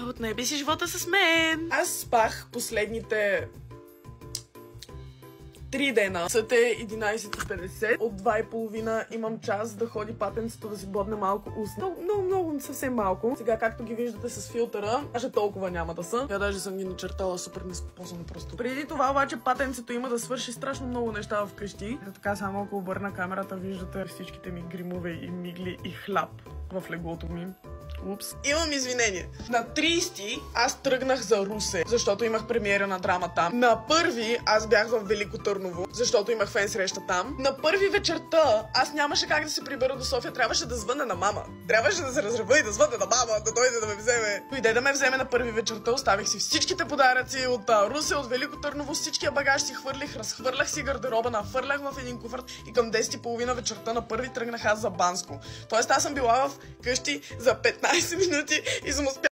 отнеби си живота с мен. Аз спах последните 3 дена. Съд е 11:50. От 2:30 имам час да ходи патенцето да си бодне малко устно. Много, съвсем малко. Сега, както ги виждате с филтъра, даже толкова няма да са. Я даже съм ги начертала супер неспособно просто. Преди това обаче патенцето има да свърши страшно много неща вкъщи. Така само ако обърна камерата, виждате всичките ми гримове и мигли и хляб в леглото ми. Упс. Имам извинение. На 30 аз тръгнах за Русе, защото имах премиера на драма там. На 1 аз бях в Велико Търново, защото имах фен среща там. На 1 вечерта аз нямаше как да се прибера до София, трябваше да звънна на мама. Трябваше да се разрева и да звънна на мама, да дойде да ме вземе. Дойде да ме вземе на 1 вечерта, оставих си всичките подаръци от Русе, от Велико Търново, всичкия багаж си хвърлих, разхвърлях си гардероба, нафърлях в един куфър и към 10:30 вечерта на 1 тръгнах аз за Банско. Тоест аз съм била в къщи за 15 минути и съм успяла